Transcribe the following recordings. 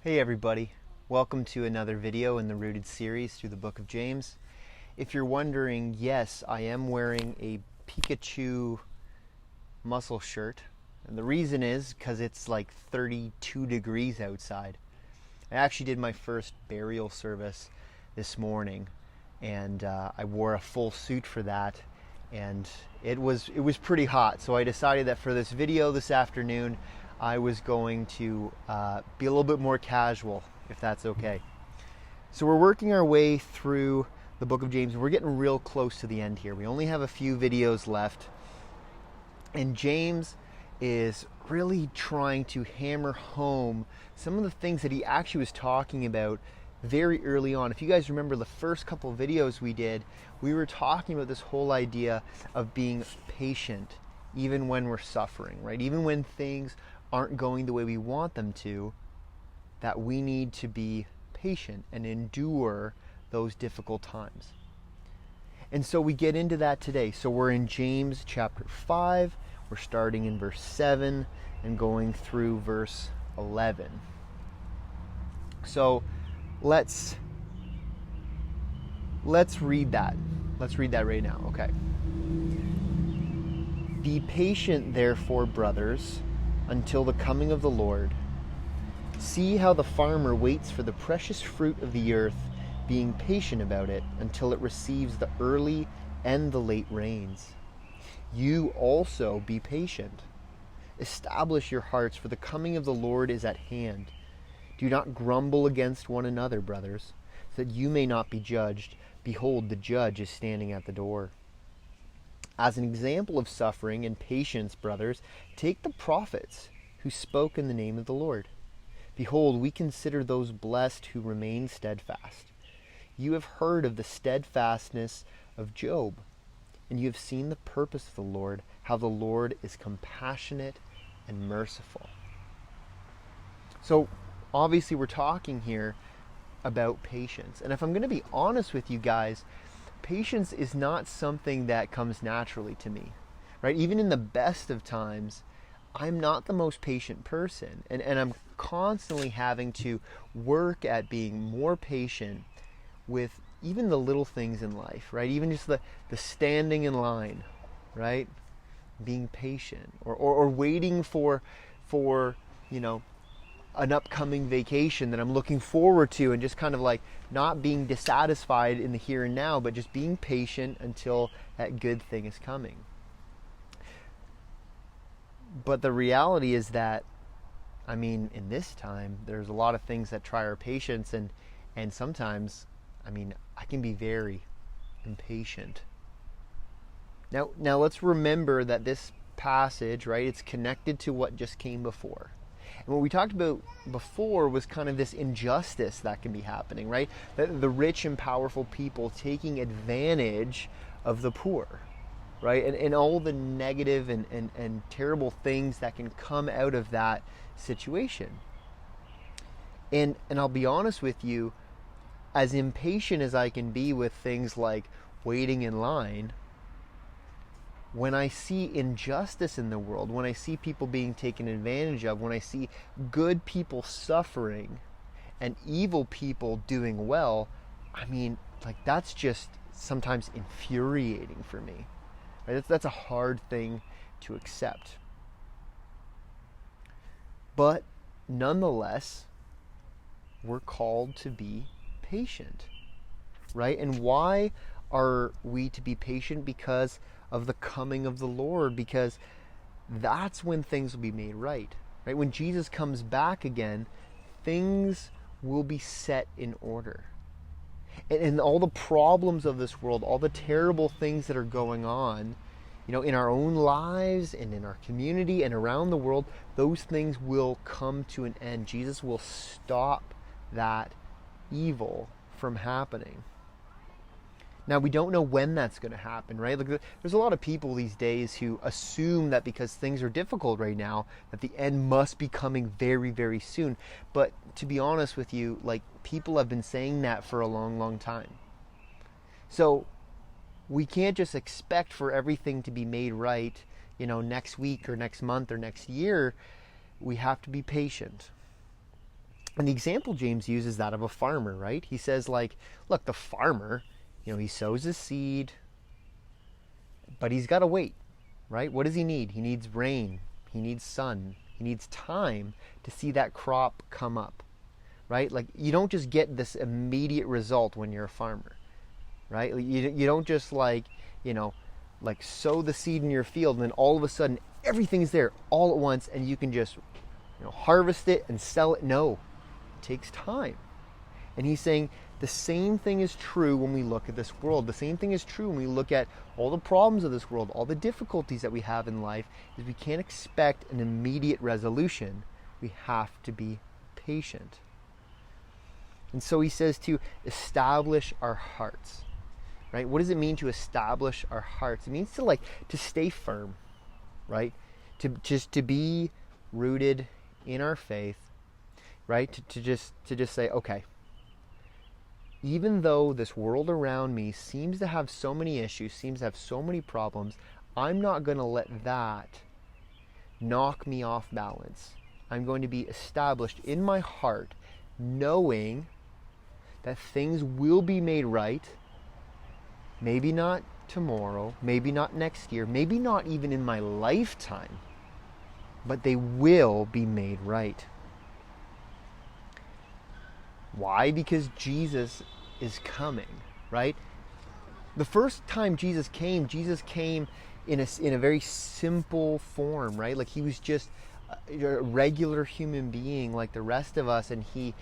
Hey everybody, welcome to another video in the Rooted series through the book of James. If you're wondering, yes, I am wearing a Pikachu muscle shirt, and the reason is because it's like 32 degrees outside. I actually did my first burial service this morning, and I wore a full suit for that, and it was pretty hot, so I decided that for this video this afternoon I was going to be a little bit more casual, if that's okay. So we're working our way through the book of James, and we're getting real close to the end here. We only have a few videos left, and James is really trying to hammer home some of the things that he actually was talking about very early on. If you guys remember the first couple of videos we did, we were talking about this whole idea of being patient even when we're suffering, right? Even when things aren't going the way we want them to, that we need to be patient and endure those difficult times. And so we get into that today. So we're in James chapter 5. We're starting in verse 7 and going through verse 11. So let's read that. Let's read that right now. Okay. Be patient, therefore, brothers, until the coming of the Lord. See how the farmer waits for the precious fruit of the earth, being patient about it until it receives the early and the late rains. You also be patient. Establish your hearts, for the coming of the Lord is at hand. Do not grumble against one another, brothers, so that you may not be judged. Behold, the judge is standing at the door. As an example of suffering and patience, brothers, take the prophets who spoke in the name of the Lord. Behold, we consider those blessed who remain steadfast. You have heard of the steadfastness of Job, and you have seen the purpose of the Lord, how the Lord is compassionate and merciful. So, obviously we're talking here about patience. And if I'm going to be honest with you guys, patience is not something that comes naturally to me, right? Even in the best of times, I'm not the most patient person. And I'm constantly having to work at being more patient with even the little things in life, right? Even just the standing in line, right? Being patient or waiting for, you know, an upcoming vacation that I'm looking forward to, and just kind of like not being dissatisfied in the here and now, but just being patient until that good thing is coming. But the reality is that, I mean, in this time, there's a lot of things that try our patience, and sometimes, I mean, I can be very impatient. Now let's remember that this passage, right, it's connected to what just came before. And what we talked about before was kind of this injustice that can be happening, right? The rich and powerful people taking advantage of the poor, right? And all the negative and terrible things that can come out of that situation. And I'll be honest with you, as impatient as I can be with things like waiting in line, when I see injustice in the world, when I see people being taken advantage of, when I see good people suffering and evil people doing well, I mean, like, that's just sometimes infuriating for me. Right? That's a hard thing to accept. But nonetheless, we're called to be patient, right? And why are we to be patient? Because of the coming of the Lord, because that's when things will be made right. Right? When Jesus comes back again, things will be set in order. And all the problems of this world, all the terrible things that are going on, you know, in our own lives and in our community and around the world, those things will come to an end. Jesus will stop that evil from happening. Now, we don't know when that's going to happen, right? Like, there's a lot of people these days who assume that because things are difficult right now, that the end must be coming very, very soon. But to be honest with you, like, people have been saying that for a long, long time. So we can't just expect for everything to be made right, you know, next week or next month or next year. We have to be patient. And the example James uses is that of a farmer, right? He says, like, look, the farmer, he sows his seed, but he's got to wait, right? What does he need? He needs rain. He needs sun. He needs time to see that crop come up, right? Like, you don't just get this immediate result when you're a farmer, right? You don't just like sow the seed in your field and then all of a sudden everything's there all at once and you can just harvest it and sell it. No, it takes time. And he's saying the same thing is true when we look at this world. The same thing is true when we look at all the problems of this world, all the difficulties that we have in life, is we can't expect an immediate resolution. We have to be patient. And so he says to establish our hearts, right? What does it mean to establish our hearts? It means to stay firm, right? To be rooted in our faith, right? To just say, okay, even though this world around me seems to have so many issues, seems to have so many problems, I'm not going to let that knock me off balance. I'm going to be established in my heart, knowing that things will be made right. Maybe not tomorrow, maybe not next year, maybe not even in my lifetime, but they will be made right. Why? Because Jesus is coming, right? The first time Jesus came in a very simple form, right? Like, he was just a regular human being like the rest of us, and he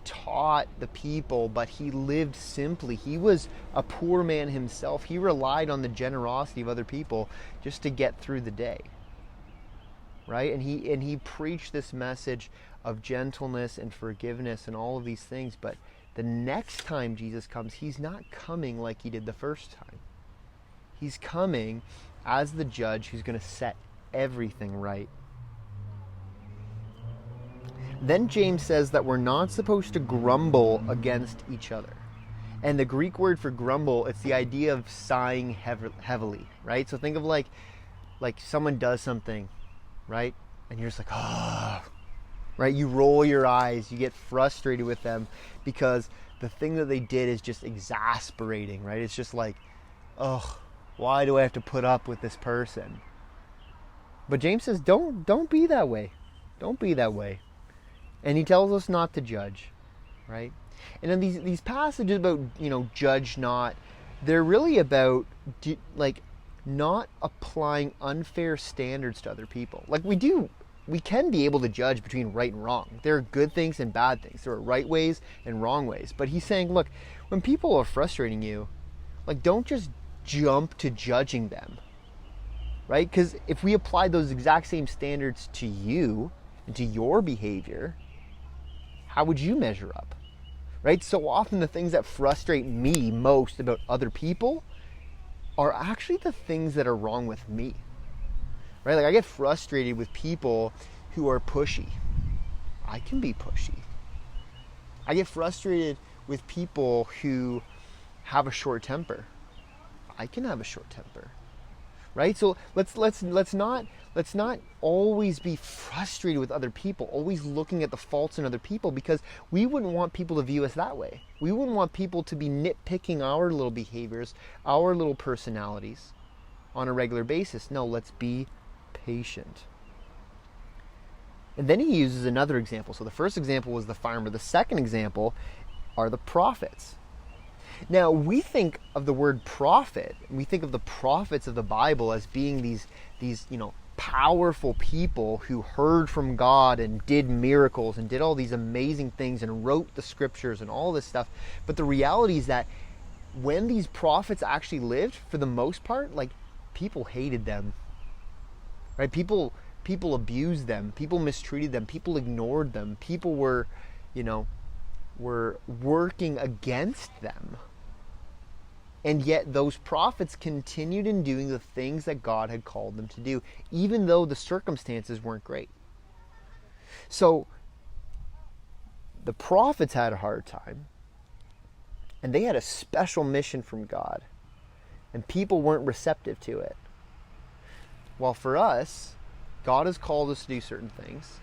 taught the people, but he lived simply. He was a poor man himself. He relied on the generosity of other people just to get through the day, right? And he preached this message of gentleness and forgiveness and all of these things. But the next time Jesus comes, he's not coming like he did the first time. He's coming as the judge who's going to set everything right. Then James says that we're not supposed to grumble against each other. And the Greek word for grumble, it's the idea of sighing heavily, right? So think of like someone does something, right? And you're just like, ah, right? You roll your eyes, you get frustrated with them because the thing that they did is just exasperating, right? It's just like, oh, why do I have to put up with this person? But James says, don't be that way. Don't be that way. And he tells us not to judge, right? And then these passages about, judge not, they're really about not applying unfair standards to other people. Like, we can be able to judge between right and wrong. There are good things and bad things. There are right ways and wrong ways. But he's saying, look, when people are frustrating you, don't just jump to judging them, right? Because if we apply those exact same standards to you and to your behavior, how would you measure up, right? So often the things that frustrate me most about other people are actually the things that are wrong with me, right? Like, I get frustrated with people who are pushy. I can be pushy. I get frustrated with people who have a short temper. I can have a short temper, right? So let's not always be frustrated with other people, always looking at the faults in other people, because we wouldn't want people to view us that way. We wouldn't want people to be nitpicking our little behaviors, our little personalities on a regular basis. No, let's be patient. And then he uses another example. So the first example was the farmer. The second example are the prophets. Now, we think of the word prophet, and we think of the prophets of the Bible as being these powerful people who heard from God and did miracles and did all these amazing things and wrote the scriptures and all this stuff. But the reality is that when these prophets actually lived, for the most part, people hated them, right? People abused them. People mistreated them. People ignored them. People were working against them. And yet those prophets continued in doing the things that God had called them to do, even though the circumstances weren't great. So the prophets had a hard time, and they had a special mission from God, and people weren't receptive to it. While for us, God has called us to do certain things,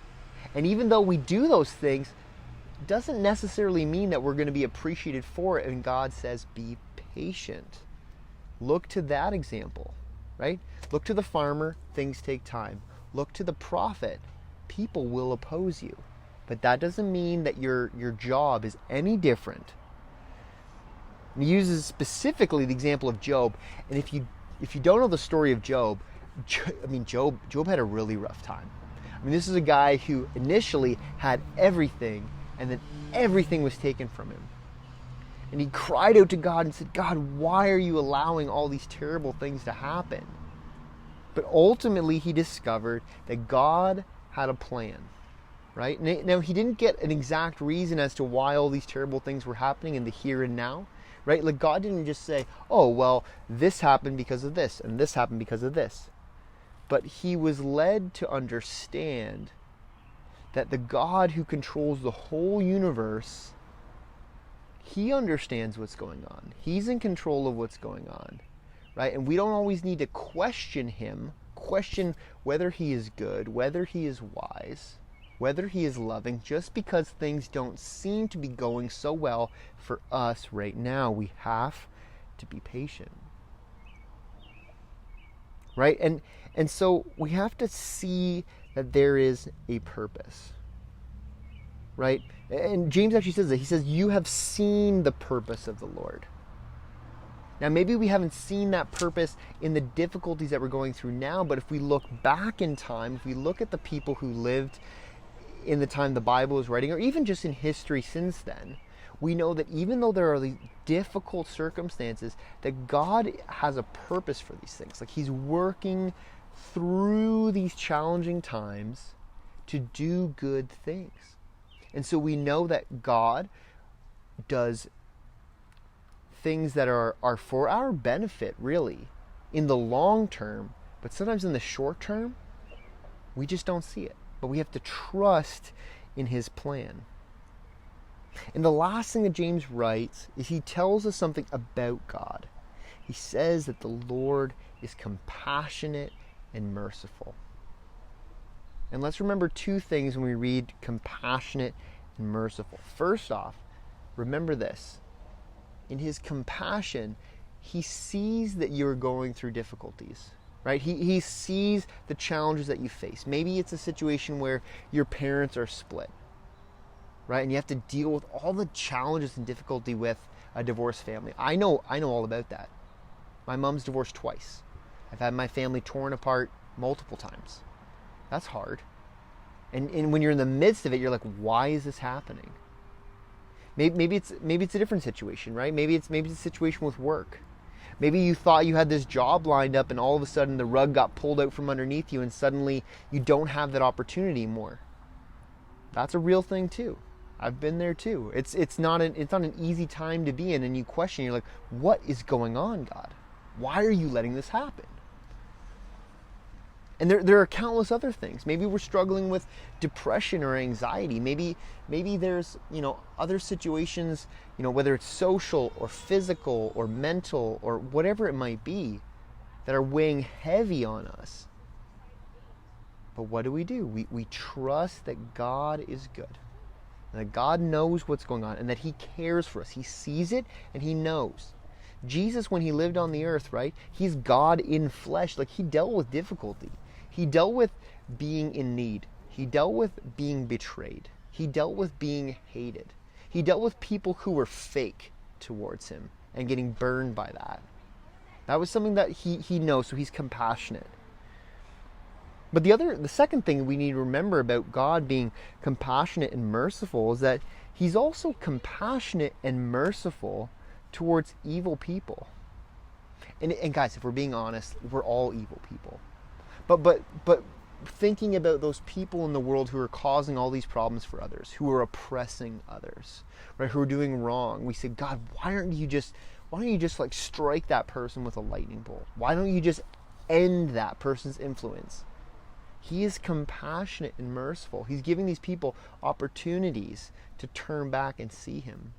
and even though we do those things, doesn't necessarily mean that we're going to be appreciated for it. And God says, be patient. Look to that example, right? Look to the farmer, things take time. Look to the prophet, people will oppose you. But that doesn't mean that your job is any different. And he uses specifically the example of Job. And if you don't know the story of Job, Job had a really rough time. This is a guy who initially had everything, and then everything was taken from him. And he cried out to God and said, God, why are you allowing all these terrible things to happen? But ultimately he discovered that God had a plan, right? Now he didn't get an exact reason as to why all these terrible things were happening in the here and now, right? Like God didn't just say, oh, well, this happened because of this, and this happened because of this. But he was led to understand that the God who controls the whole universe, he understands what's going on. He's in control of what's going on, right? And we don't always need to question him, question whether he is good, whether he is wise, whether he is loving, just because things don't seem to be going so well for us right now. We have to be patient, right? And so we have to see that there is a purpose, right? And James actually says that. He says, you have seen the purpose of the Lord. Now, maybe we haven't seen that purpose in the difficulties that we're going through now, but if we look back in time, if we look at the people who lived in the time the Bible was writing, or even just in history since then, we know that even though there are these difficult circumstances, that God has a purpose for these things. Like he's working through these challenging times to do good things. And so we know that God does things that are for our benefit, really, in the long term, but sometimes in the short term, we just don't see it. But we have to trust in his plan. And the last thing that James writes is he tells us something about God. He says that the Lord is compassionate and merciful. And let's remember two things when we read compassionate and merciful. First off, remember this. In his compassion, he sees that you're going through difficulties, right? He sees the challenges that you face. Maybe it's a situation where your parents are split, right? And you have to deal with all the challenges and difficulty with a divorced family. I know all about that. My mom's divorced twice. I've had my family torn apart multiple times. That's hard. And when you're in the midst of it, you're like, why is this happening? Maybe it's a different situation, right? Maybe it's a situation with work. Maybe you thought you had this job lined up and all of a sudden the rug got pulled out from underneath you and suddenly you don't have that opportunity anymore. That's a real thing too. I've been there too. It's not an easy time to be in, and you question, you're like, what is going on, God? Why are you letting this happen? And there are countless other things. Maybe we're struggling with depression or anxiety. Maybe there's, other situations, whether it's social or physical or mental or whatever it might be, that are weighing heavy on us. But what do? We trust that God is good. And that God knows what's going on and that he cares for us. He sees it and he knows. Jesus, when he lived on the earth, right? He's God in flesh. Like, he dealt with difficulty. He dealt with being in need. He dealt with being betrayed. He dealt with being hated. He dealt with people who were fake towards him and getting burned by that. That was something that he knows, so he's compassionate. But the second thing we need to remember about God being compassionate and merciful is that he's also compassionate and merciful towards evil people. And guys, if we're being honest, we're all evil people. But thinking about those people in the world who are causing all these problems for others, who are oppressing others, right? Who are doing wrong, we say, God, why don't you just like strike that person with a lightning bolt? Why don't you just end that person's influence? He is compassionate and merciful. He's giving these people opportunities to turn back and see him.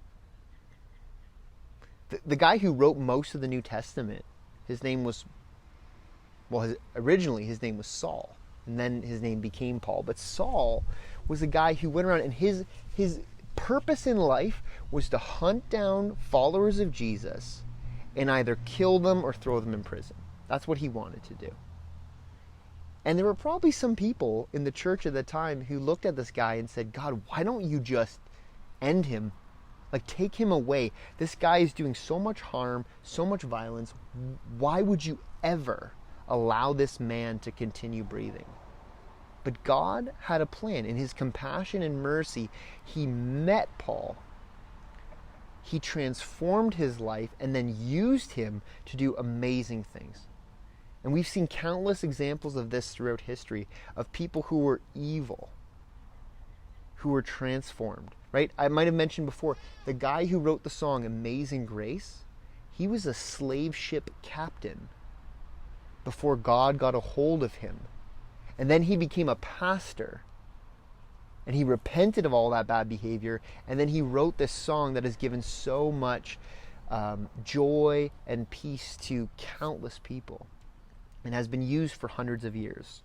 The guy who wrote most of the New Testament, originally his name was Saul, and then his name became Paul. But Saul was a guy who went around, and his purpose in life was to hunt down followers of Jesus and either kill them or throw them in prison. That's what he wanted to do. And there were probably some people in the church at the time who looked at this guy and said, God, why don't you just end him? Like, take him away. This guy is doing so much harm, so much violence. Why would you ever allow this man to continue breathing? But God had a plan. In his compassion and mercy, he met Paul. He transformed his life and then used him to do amazing things. And we've seen countless examples of this throughout history, of people who were evil, who were transformed, right? I might have mentioned before, the guy who wrote the song Amazing Grace, he was a slave ship captain before God got a hold of him. And then he became a pastor. And he repented of all that bad behavior. And then he wrote this song that has given so much joy and peace to countless people, and has been used for hundreds of years.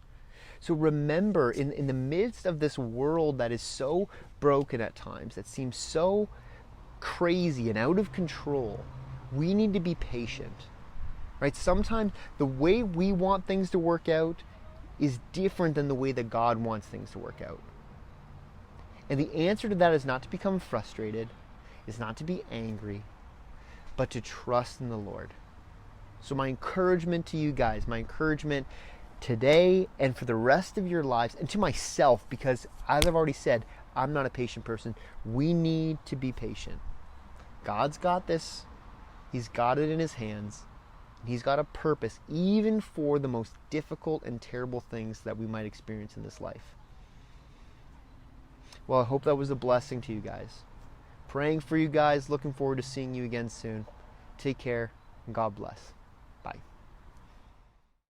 So remember, in the midst of this world that is so broken at times, that seems so crazy and out of control, we need to be patient, right? Sometimes the way we want things to work out is different than the way that God wants things to work out. And the answer to that is not to become frustrated, is not to be angry, but to trust in the Lord. So my encouragement to you guys, my encouragement today and for the rest of your lives, and to myself, because as I've already said, I'm not a patient person. We need to be patient. God's got this. He's got it in his hands. He's got a purpose, even for the most difficult and terrible things that we might experience in this life. Well, I hope that was a blessing to you guys. Praying for you guys. Looking forward to seeing you again soon. Take care, and God bless.